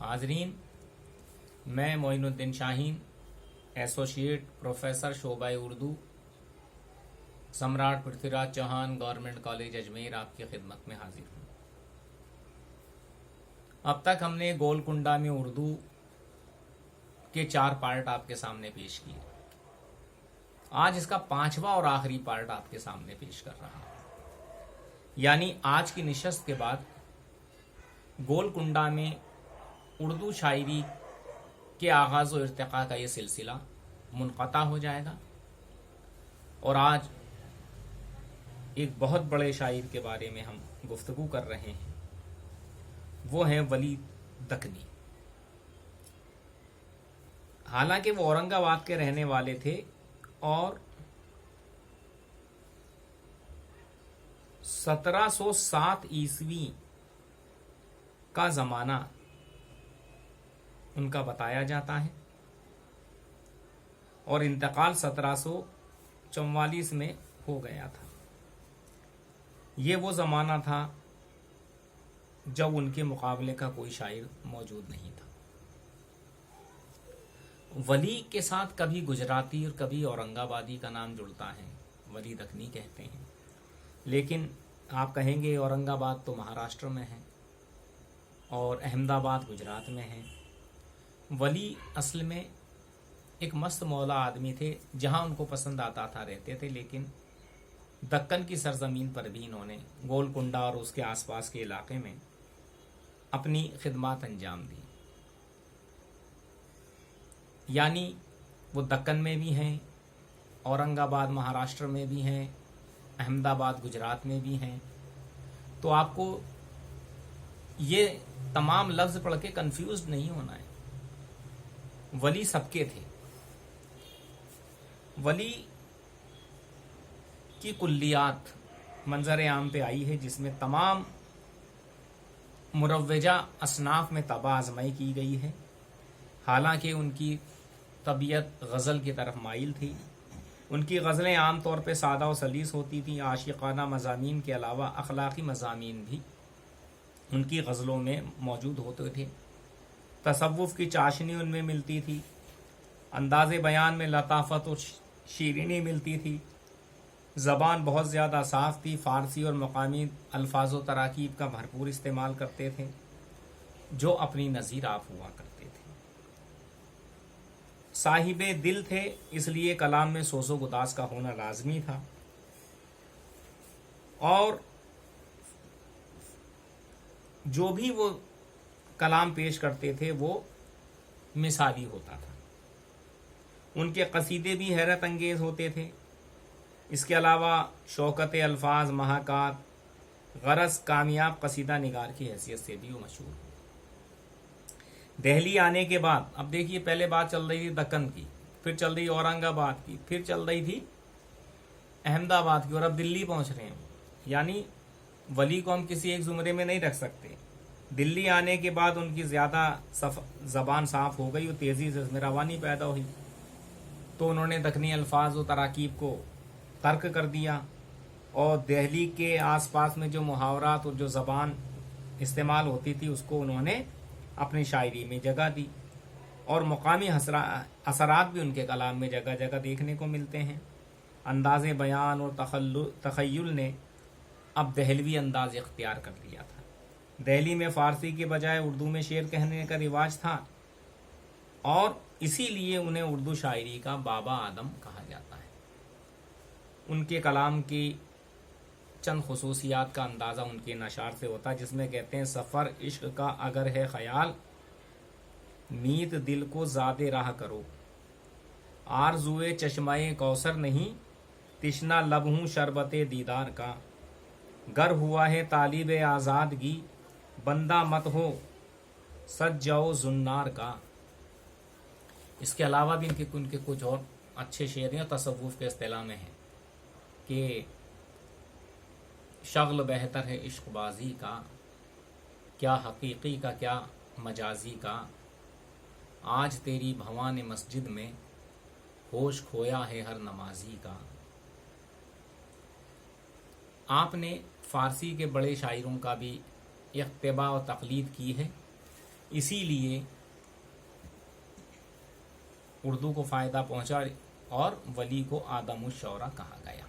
حاضرین، میں معین الدین شاہین، associate professor شعبہ اردو، سمراٹ پرتھوی راج چوہان گورنمنٹ کالج اجمیر آپ کی خدمت میں حاضر ہوں۔ اب تک ہم نے گولکنڈہ میں اردو کے 4 پارٹ آپ کے سامنے پیش کیے۔ آج اس کا 5واں اور آخری پارٹ آپ کے سامنے پیش کر رہا ہوں۔ یعنی آج کی نشست کے بعد گولکنڈہ میں اردو شاعری کے آغاز و ارتقاء کا یہ سلسلہ منقطع ہو جائے گا، اور آج ایک بہت بڑے شاعر کے بارے میں ہم گفتگو کر رہے ہیں، وہ ہیں ولی دکنی۔ حالانکہ وہ اورنگ آباد کے رہنے والے تھے اور 1707 عیسوی کا زمانہ ان کا بتایا جاتا ہے، اور انتقال 1744 میں ہو گیا تھا۔ یہ وہ زمانہ تھا جب ان کے مقابلے کا کوئی شاعر موجود نہیں تھا۔ ولی کے ساتھ کبھی گجراتی اور کبھی اورنگ آبادی کا نام جڑتا ہے، ولی دکنی کہتے ہیں، لیکن آپ کہیں گے اورنگ آباد تو مہاراشٹر میں ہے اور احمد آباد گجرات میں ہے۔ ولی اصل میں ایک مست مولا آدمی تھے، جہاں ان کو پسند آتا تھا رہتے تھے، لیکن دکن کی سرزمین پر بھی انہوں نے گولکنڈہ اور اس کے آس پاس کے علاقے میں اپنی خدمات انجام دی۔ یعنی وہ دکن میں بھی ہیں، اورنگ آباد مہاراشٹر میں بھی ہیں، احمد آباد گجرات میں بھی ہیں۔ تو آپ کو یہ تمام لفظ پڑھ کے کنفیوزڈ نہیں ہونا ہے، ولی سب کے تھے۔ ولی کی کلیات منظر عام پہ آئی ہے، جس میں تمام مروجہ اصناف میں طبع آزمائی کی گئی ہے۔ حالانکہ ان کی طبیعت غزل کی طرف مائل تھی۔ ان کی غزلیں عام طور پہ سادہ و سلیس ہوتی تھیں۔ عاشقانہ مضامین کے علاوہ اخلاقی مضامین بھی ان کی غزلوں میں موجود ہوتے تھے۔ تصوف کی چاشنی ان میں ملتی تھی، انداز بیان میں لطافت و شیرینی ملتی تھی، زبان بہت زیادہ صاف تھی، فارسی اور مقامی الفاظ و تراکیب کا بھرپور استعمال کرتے تھے، جو اپنی نظیر آپ ہوا کرتے تھے۔ صاحب دل تھے، اس لیے کلام میں سوز و گداز کا ہونا لازمی تھا، اور جو بھی وہ کلام پیش کرتے تھے وہ مثالی ہوتا تھا۔ ان کے قصیدے بھی حیرت انگیز ہوتے تھے۔ اس کے علاوہ شوکت الفاظ، محاکات، غرض کامیاب قصیدہ نگار کی حیثیت سے بھی وہ مشہور ہوئے۔ دہلی آنے کے بعد، اب دیکھیے پہلے بات چل رہی تھی دکن کی، پھر چل رہی اورنگ آباد کی، پھر چل رہی تھی احمد آباد کی، اور اب دلی پہنچ رہے ہیں۔ یعنی ولی کو ہم کسی ایک زمرے میں نہیں رکھ سکتے۔ دلی آنے کے بعد ان کی زیادہ زبان صاف ہو گئی اور تیزی سے اس میں روانی پیدا ہوئی، تو انہوں نے دکنی الفاظ و تراکیب کو ترک کر دیا، اور دہلی کے آس پاس میں جو محاورات اور جو زبان استعمال ہوتی تھی اس کو انہوں نے اپنی شاعری میں جگہ دی، اور مقامی اثرات بھی ان کے کلام میں جگہ جگہ دیکھنے کو ملتے ہیں۔ انداز بیان اور تخیل نے اب دہلوی انداز اختیار کر لیا تھا۔ دہلی میں فارسی کے بجائے اردو میں شعر کہنے کا رواج تھا، اور اسی لیے انہیں اردو شاعری کا بابا آدم کہا جاتا ہے۔ ان کے کلام کی چند خصوصیات کا اندازہ ان کے نشار سے ہوتا ہے، جس میں کہتے ہیں: سفر عشق کا اگر ہے خیال، میت دل کو زاد راہ کرو، آرزوئے چشمہ کوثر نہیں، تشنا لب ہوں شربت دیدار کا، گر ہوا ہے طالب آزادگی، بندہ مت ہو سج جاؤ زنار کا۔ اس کے علاوہ بھی ان کے کچھ اور اچھے شعر ہیں، تصوف کے اصطلاح میں ہیں کہ شغل بہتر ہے عشق بازی کا، کیا حقیقی کا کیا مجازی کا، آج تیری بھوان مسجد میں ہوش کھویا ہے ہر نمازی کا۔ آپ نے فارسی کے بڑے شاعروں کا بھی اقتباء و تقلید کی ہے۔ اسی لیے اردو کو فائدہ پہنچا اور ولی کو آدم الشعراء کہا گیا.